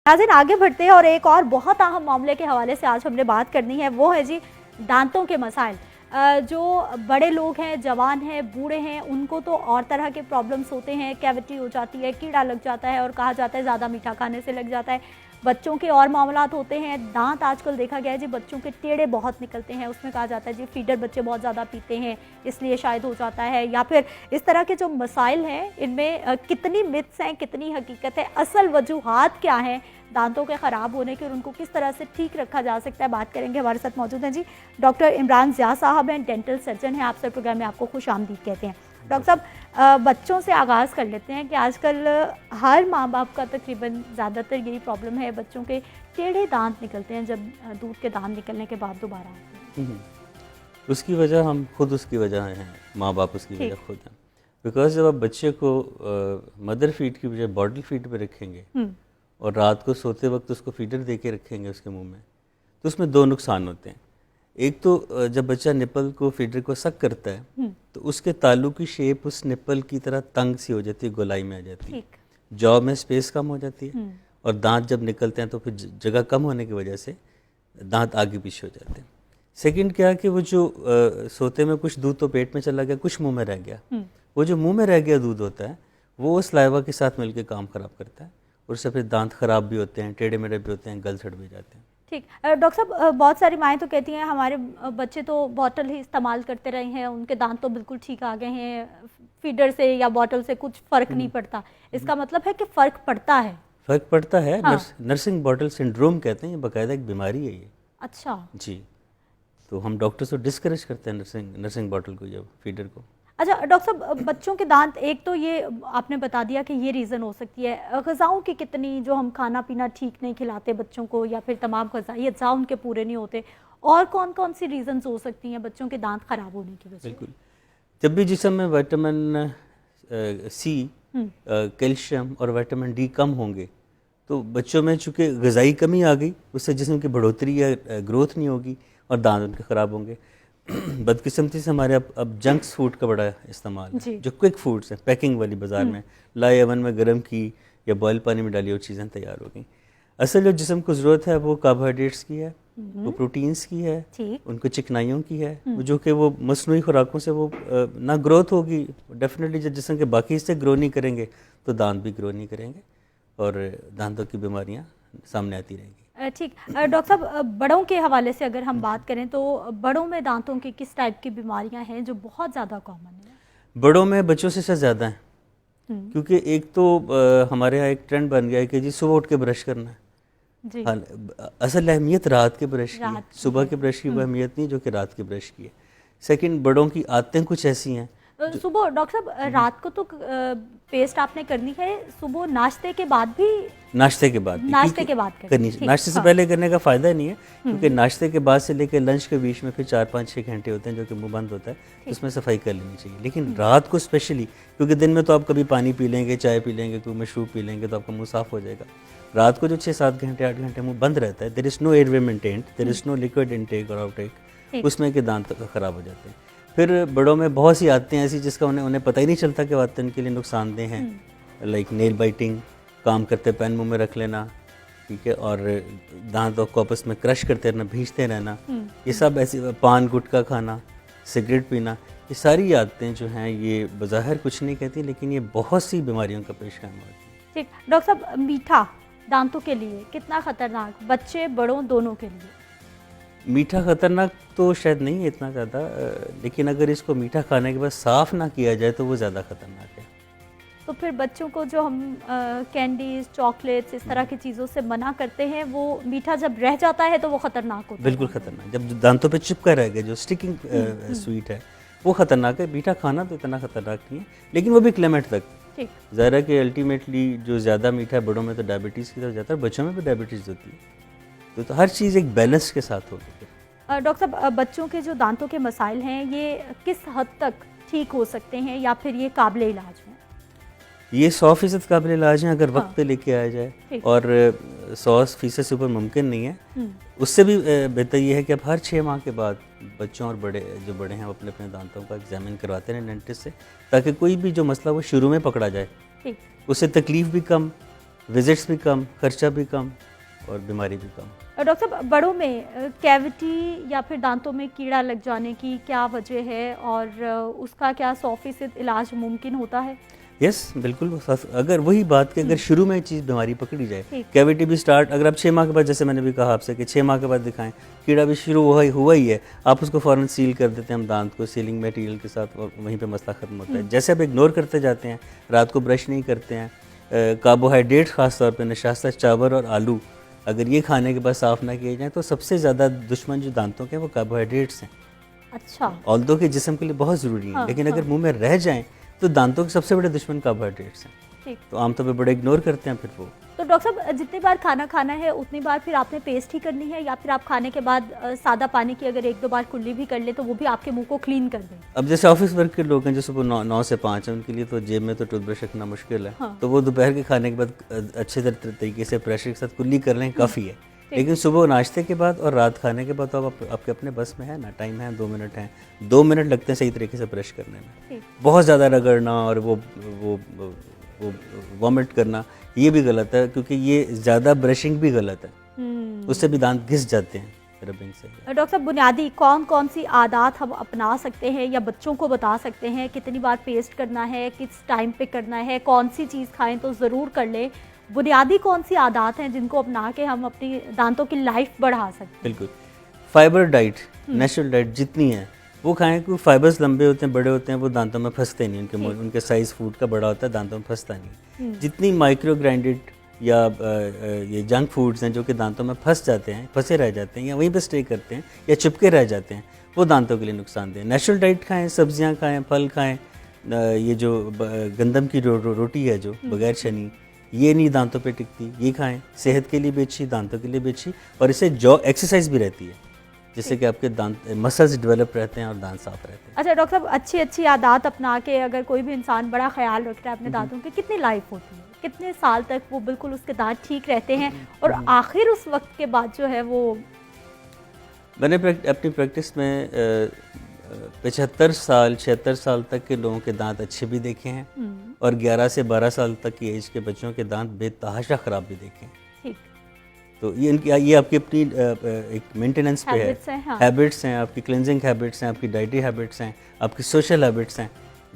नाज़रीन आगे बढ़ते हैं और एक और बहुत अहम मामले के हवाले से आज हमने बात करनी है, वो है जी दांतों के मसाइल। जो बड़े लोग हैं, जवान हैं, बूढ़े हैं, उनको तो और तरह के प्रॉब्लम्स होते हैं, कैविटी हो जाती है, कीड़ा लग जाता है और कहा जाता है ज़्यादा मीठा खाने से लग जाता है। बच्चों के और मामलात होते हैं, दांत आजकल देखा गया है जी बच्चों के टेढ़े बहुत निकलते हैं, उसमें कहा जाता है जी फीडर बच्चे बहुत ज़्यादा पीते हैं इसलिए शायद हो जाता है, या फिर इस तरह के जो मसाइल हैं इनमें कितनी मिथ्स हैं, कितनी हकीकत है, असल वजूहात क्या हैं दांतों के ख़राब होने के और उनको किस तरह से ठीक रखा जा सकता है, बात करेंगे। हमारे साथ मौजूद हैं जी डॉक्टर इमरान ज़िया साहब हैं, डेंटल सर्जन हैं। आपसे प्रोग्राम में आपको खुश आमदीद कहते हैं। डॉक्टर साहब, बच्चों से आगाज़ कर लेते हैं कि आजकल हर माँ बाप का तकरीबन ज़्यादातर यही प्रॉब्लम है, बच्चों के टेढ़े दांत निकलते हैं जब दूध के दांत निकलने के बाद दोबारा आते हैं। उसकी वजह हम खुद उसकी वजह हैं, माँ बाप उसकी वजह खुद हैं। बिकॉज जब आप बच्चे को मदर फीड की बजाय बॉटल फीड पे रखेंगे और रात को सोते वक्त उसको फीडर दे के रखेंगे उसके मुंह में, तो उसमें दो नुकसान होते हैं। एक तो जब बच्चा निपल को फीडर को सक करता है तो उसके तालू की शेप उस निपल की तरह तंग सी हो जाती है, गोलाई में आ जाती है, जॉ में स्पेस कम हो जाती है और दांत जब निकलते हैं तो फिर जगह कम होने की वजह से दांत आगे पीछे हो जाते हैं। सेकंड क्या कि वो जो सोते में कुछ दूध तो पेट में चला गया, कुछ मुंह में रह गया, वो जो मुंह में रह गया दूध होता है वो उस लाइवा के साथ मिलकर काम खराब करता है और उससे फिर दांत खराब भी होते हैं, टेढ़े मेढ़े भी होते हैं, गल सड़ भी जाते हैं। ठीक। डॉक्टर साहब, बहुत सारी माएँ तो कहती हैं हमारे बच्चे तो बॉटल ही इस्तेमाल करते रहे हैं, उनके दांत तो बिल्कुल ठीक आ गए हैं, फीडर से या बॉटल से कुछ फ़र्क नहीं पड़ता। इसका मतलब है कि फ़र्क पड़ता है? फ़र्क पड़ता है। हाँ। नर्सिंग बॉटल सिंड्रोम कहते हैं, ये बाकायदा एक बीमारी है ये। अच्छा जी, तो हम डॉक्टर्स को डिस्करेज करते हैं नर्सिंग बॉटल को, जब फीडर को। अच्छा डॉक्टर साहब, बच्चों के दांत, एक तो ये आपने बता दिया कि ये रीज़न हो सकती है, ग़िज़ाओं की कितनी, जो हम खाना पीना ठीक नहीं खिलाते बच्चों को या फिर तमाम ग़िज़ाई अज्जा उनके पूरे नहीं होते, और कौन कौन सी रीज़न्स हो सकती हैं बच्चों के दांत ख़राब होने की वजह से? बिल्कुल, जब भी जिस्म में विटामिन सी, कैल्शियम और विटामिन डी कम होंगे तो बच्चों में चूँकि ग़िज़ाई कमी आ गई, उससे जिस्म की बढ़ोतरी या ग्रोथ नहीं होगी और दांत उनके ख़राब होंगे। बदकिस्मती से हमारे अब जंक्स फूड का बड़ा इस्तेमाल है, जो क्विक फूड्स हैं, पैकिंग वाली, बाज़ार में लाए, ओवन में गर्म की या बॉयल पानी में डाली और चीज़ें तैयार हो गई। असल जो जिस्म को ज़रूरत है वो कार्बोहाइड्रेट्स की है, वो प्रोटीन्स की है, उनको चिकनाइयों की है, जो कि वो मसनूई खुराकों से वो ना ग्रोथ होगी डेफिनेटली। जब जिस्म के बाकी हिस्से ग्रो नहीं करेंगे तो दांत भी ग्रो नहीं करेंगे और दांतों की बीमारियाँ सामने आती रहेंगी। ठीक। डॉक्टर साहब, बड़ों के हवाले से अगर हम बात करें तो बड़ों में दांतों की किस टाइप की बीमारियां हैं जो बहुत ज़्यादा कॉमन है? बड़ों में बच्चों से ज़्यादा हैं, क्योंकि एक तो हमारे यहाँ एक ट्रेंड बन गया है कि जी सुबह उठ के ब्रश करना है। जी। हाँ, असल अहमियत रात के ब्रश की है, सुबह के ब्रश की वो अहमियत नहीं जो कि रात के ब्रश की है। सेकंड, बड़ों की आदतें कुछ ऐसी हैं। सुबह डॉक्टर साहब, रात को तो पेस्ट आपने करनी है, सुबह नाश्ते के बाद भी? नाश्ते के बाद करनी। नाश्ते से पहले करने का फ़ायदा नहीं है, क्योंकि नाश्ते के बाद से लेकर लंच के बीच में फिर 4-5-6 घंटे होते हैं जो कि मुंह बंद होता है, उसमें सफाई कर लेनी चाहिए। लेकिन रात को स्पेशली, क्योंकि दिन में तो आप कभी पानी पी लेंगे, चाय पी लेंगे, कोई मशरूब पी लेंगे तो आपका मुँह साफ़ हो जाएगा। रात को जो 6-7 घंटे 8 घंटे मुँह बंद रहता है, there is no airway maintained, there is no liquid intake और आउटटेक, उसमें के दांत ख़राब हो जाते हैं। फिर बड़ों में बहुत सी आदतें ऐसी जिसका उन्हें पता ही नहीं चलता कि आदतें उनके लिए नुकसानदेह हैं, लाइक नेल बाइटिंग, काम करते पेन मुंह में रख लेना, ठीक है, और दांतों को आपस में क्रश करते रहना, भींचते रहना, ये सब ऐसी, पान गुटखा खाना, सिगरेट पीना, ये सारी आदतें जो हैं ये बज़ाहिर कुछ नहीं कहती, लेकिन ये बहुत सी बीमारियों का पेशगाम होती है। ठीक। डॉक्टर साहब, मीठा दांतों के लिए कितना ख़तरनाक, बच्चे बड़ों दोनों के लिए? मीठा ख़तरनाक तो शायद नहीं है इतना ज़्यादा, लेकिन अगर इसको मीठा खाने के बाद साफ़ ना किया जाए तो वो ज़्यादा ख़तरनाक है। तो फिर बच्चों को जो हम कैंडीज़, चॉकलेट्स, इस तरह की चीज़ों से मना करते हैं, वो मीठा जब रह जाता है तो वो ख़तरनाक होता है? बिल्कुल ख़तरनाक, जब दांतों पे चिपका रह गया, जो स्टिकिंग स्वीट है वो ख़तरनाक है। मीठा खाना तो इतना ख़तरनाक नहीं है, लेकिन वो भी एक लिमिट तक। ठीक। ज़ाहिर है कि अल्टीमेटली जो ज़्यादा मीठा है बड़ों में तो डायबिटीज़ की तरफ जाता है, बच्चों में भी डायबिटीज़ होती है, तो हर चीज़ एक बैलेंस के साथ होगी। डॉक्टर साहब, बच्चों के जो दांतों के मसाइल हैं ये किस हद तक ठीक हो सकते हैं या फिर ये काबिल इलाज हैं? ये 100% काबिल इलाज हैं अगर वक्त पे लेके आया जाए, और 100% से ऊपर मुमकिन नहीं है। उससे भी बेहतर ये है कि अब हर 6 माह के बाद बच्चों और जो बड़े हैं वो अपने अपने दांतों का एग्जामिन करवाते हैं डेंटिस्ट से, ताकि कोई भी जो मसला वो शुरू में पकड़ा जाए, उससे तकलीफ भी कम विजिट्स भी कम, खर्चा भी कम और बीमारी भी कम। डॉक्टर साहब, बड़ों में कैविटी या फिर दांतों में कीड़ा लग जाने की क्या वजह है और उसका क्या 100% इलाज मुमकिन होता है? यस, बिल्कुल। अगर वही बात कि अगर शुरू में ये चीज़ बीमारी पकड़ी जाए, कैविटी भी स्टार्ट, अगर आप 6 माह के बाद, जैसे मैंने भी कहा आपसे कि 6 माह के बाद दिखाएं, कीड़ा भी शुरू हुआ ही है, आप उसको फ़ौरन सील कर देते हैं हम दांत को सीलिंग मटेरियल के साथ, और वहीं पे मसला ख़त्म होता है। जैसे आप इग्नोर करते जाते हैं, रात को ब्रश नहीं करते हैं, कार्बोहाइड्रेट ख़ास तौर पर नशास्ता चावल और आलू अगर ये खाने के बाद साफ़ ना किए जाएँ, तो सबसे ज़्यादा दुश्मन जो दांतों के हैं वो कार्बोहाइड्रेट्स हैं। अच्छा। ऑल्दो के जिस्म के लिए बहुत ज़रूरी है, लेकिन अगर मुँह में रह जाएँ तो दांतों के सबसे बड़े दुश्मन कार्बोहाइड्रेट्स हैं। ठीक। तो आमतौर पे बड़े इग्नोर करते हैं फिर वो। तो डॉक्टर साहब, जितनी बार खाना खाना है उतनी बार फिर आपने पेस्ट ही करनी है, या फिर आप खाने के बाद सादा पानी की अगर 1-2 बार कुल्ली भी कर ले तो वो भी आपके मुंह को क्लीन कर दें? अब जैसे ऑफिस वर्क के लोग हैं जो सुबह 9 से 5 हैं, उनके लिए तो जेब में तो टूथब्रश रखना मुश्किल है। हाँ। तो वो दोपहर के खाने के बाद अच्छे तरीके से प्रेशर के साथ कुल्ली कर लें, काफ़ी है। लेकिन सुबह नाश्ते के बाद और रात खाने के बाद तो आपके अपने बस में है ना, टाइम है, 2 मिनट हैं, 2 मिनट लगते हैं सही तरीके से ब्रश करने में। बहुत ज़्यादा रगड़ना और वो वॉमिट करना ये भी गलत है, क्योंकि ये ज़्यादा ब्रशिंग भी गलत है, उससे भी दांत घिस जाते हैं रबिंग से। डॉक्टर साहब, बुनियादी कौन सी आदत हम अपना सकते हैं या बच्चों को बता सकते हैं, कितनी बार पेस्ट करना है, किस टाइम पे करना है, कौन सी चीज़ खाएं तो ज़रूर कर लें? बुनियादी कौन सी आदत हैं जिनको अपना के हम अपनी दांतों की लाइफ बढ़ा सकते हैं? बिल्कुल, फाइबर डाइट, नेचुरल डाइट जितनी है वो खाएं, क्योंकि फाइबर्स लंबे होते हैं, बड़े होते हैं, वो दांतों में फंसते नहीं, उनके साइज़ फूड का बड़ा होता है, दांतों में फंसता नहीं। जितनी माइक्रो ग्राइंडेड या ये जंक फूड्स हैं जो कि दांतों में फंस जाते हैं, फंसे रह जाते हैं या वहीं पर स्टे करते हैं या चिपके रह जाते हैं, वो दांतों के लिए नुकसानदेह। नेचुरल डाइट खाएँ, सब्जियाँ खाएँ, फल खाएँ, ये जो गंदम की रोटी है जो बगैर छनी, ये नहीं दांतों पे टिकती, ये खाएं, सेहत के लिए भी अच्छी, दांतों के लिए भी अच्छी, और इससे जो एक्सरसाइज भी रहती है, जिससे कि आपके दांत मसल्स डेवलप रहते हैं और दांत साफ रहते हैं। अच्छा डॉक्टर साहब, अच्छी आदत अपना के अगर कोई भी इंसान बड़ा ख्याल रख रहा है अपने दांतों की, कितनी लाइफ होती है, कितने साल तक वो बिल्कुल उसके दांत ठीक रहते हैं, और आखिर उस वक्त के बाद जो है वो? मैंने अपनी प्रैक्टिस में 76 साल तक के लोगों के दांत अच्छे भी देखे हैं और 11 से 12 साल तक की एज के बच्चों के दांत बेतहाशा ख़राब भी देखे हैं। ठीक। तो ये आपकी अपनी एक मेंटेनेंस पे है, हैबिट्स हैं, आपकी क्लिनजिंग हैबिट्स हैं, आपकी डाइटरी हैबिट्स हैं, आपकी सोशल हैबिट्स हैं,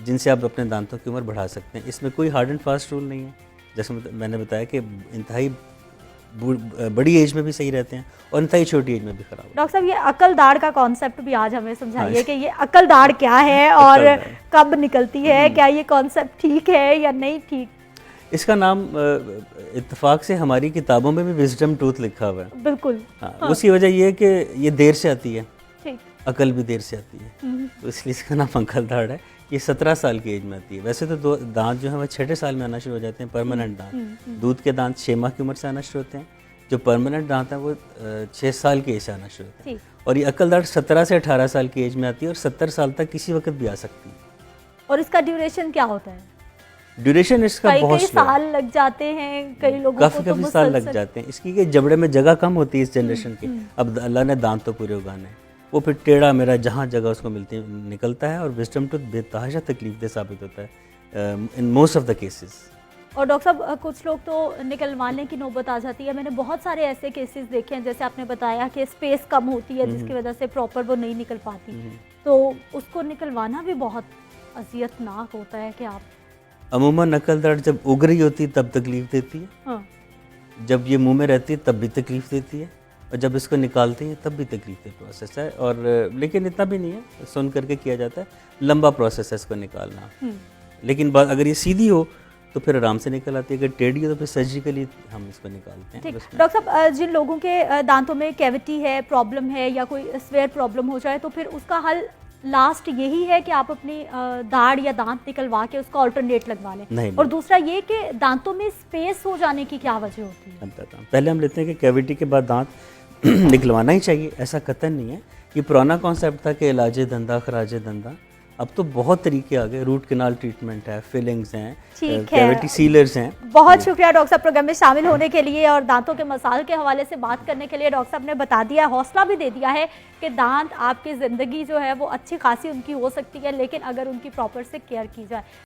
जिनसे आप अपने दांतों की उम्र बढ़ा सकते हैं। इसमें कोई हार्ड एंड फास्ट रूल नहीं है, जैसे मैंने बताया कि इंतहाई बड़ी एज में भी सही रहते हैं और इंतहाई छोटी एज में भी खराब। डॉक्टर साहब, ये अकल दाढ़ का कॉन्सेप्ट भी आज हमें समझाइए कि ये अकल दाढ़ क्या है और कब निकलती है, क्या ये कॉन्सेप्ट ठीक है या नहीं ठीक? इसका नाम इत्तेफाक से हमारी किताबों में भी विजडम टूथ लिखा हुआ है। बिल्कुल। हाँ। उसकी वजह ये है कि ये देर से आती है, अकल भी देर से आती है, तो इसलिए इसका नाम अकल दाढ़ है। ये 17 साल की एज में आती है। वैसे तो दांत जो है वो 6 साल में आना शुरू हो जाते हैं, परमानेंट दांत। दूध के दांत 6 माह की उम्र से आना शुरू होते हैं, जो परमानेंट दांत हैं वो 6 साल की एज से आना शुरू होते हैं। और ये अकल दाढ़ 17 से 18 साल की एज में आती है और 70 साल तक किसी वक्त भी आ सकती है। और इसका ड्यूरेशन क्या होता है? ड्यूरेशन इसका बहुत साल लग जाते हैं, कई लोगों को काफ़ी साल लग जाते हैं। इसकी जबड़े में जगह कम होती है इस जनरेशन की। अब अल्लाह ने दांत तो पूरे उगाने हैं, वो फिर टेढ़ा मेरा जहाँ जगह उसको मिलती है निकलता है, और विजडम टूथ बेतहाशा तकलीफदेह साबित होता है in most of the cases. और डॉक्टर साहब, कुछ लोग तो निकलवाने की नौबत आ जाती है। मैंने बहुत सारे ऐसे केसेस देखे हैं, जैसे आपने बताया कि स्पेस कम होती है जिसकी वजह से प्रॉपर वो नहीं निकल पाती, तो उसको निकलवाना भी बहुत अजियतनाक होता है। कि आप अमूमन अकल दाढ़ जब उग रही होती है तब तकलीफ देती है। हाँ। जब ये मुंह में रहती है तब भी तकलीफ देती है, और जब इसको निकालते हैं तब भी तकलीफ देह प्रोसेस है। और लेकिन इतना भी नहीं है, सुन करके किया जाता है, लंबा प्रोसेस है इसको निकालना। लेकिन अगर ये सीधी हो तो फिर आराम से निकल आती है, अगर टेढ़ी हो तो फिर सर्जिकली हम इसको निकालते हैं। डॉक्टर साहब, जिन लोगों के दांतों में कैविटी है, प्रॉब्लम है, या कोई स्वेयर प्रॉब्लम हो जाए, तो फिर उसका हल लास्ट यही है कि आप अपनी दाढ़ या दांत निकलवा के उसका ऑल्टरनेट लगवा लें? नहीं। और दूसरा ये कि दांतों में स्पेस हो जाने की क्या वजह होती है? पहले हम लेते हैं कि कैविटी के बाद दांत निकलवाना ही चाहिए, ऐसा कतई नहीं है। ये पुराना कॉन्सेप्ट था कि इलाजे धंधा खराजे धंधा। अब तो बहुत तरीके आ गए, रूट कैनाल ट्रीटमेंट है, फिलिंग्स हैं, कैविटी सीलर्स हैं। बहुत शुक्रिया डॉक्टर साहब प्रोग्राम में शामिल होने के लिए और दांतों के मसाइल के हवाले से बात करने के लिए। डॉक्टर साहब ने बता दिया, हौसला भी दे दिया है कि दांत आपकी ज़िंदगी जो है वो अच्छी खासी उनकी हो सकती है, लेकिन अगर उनकी प्रॉपर से केयर की जाए।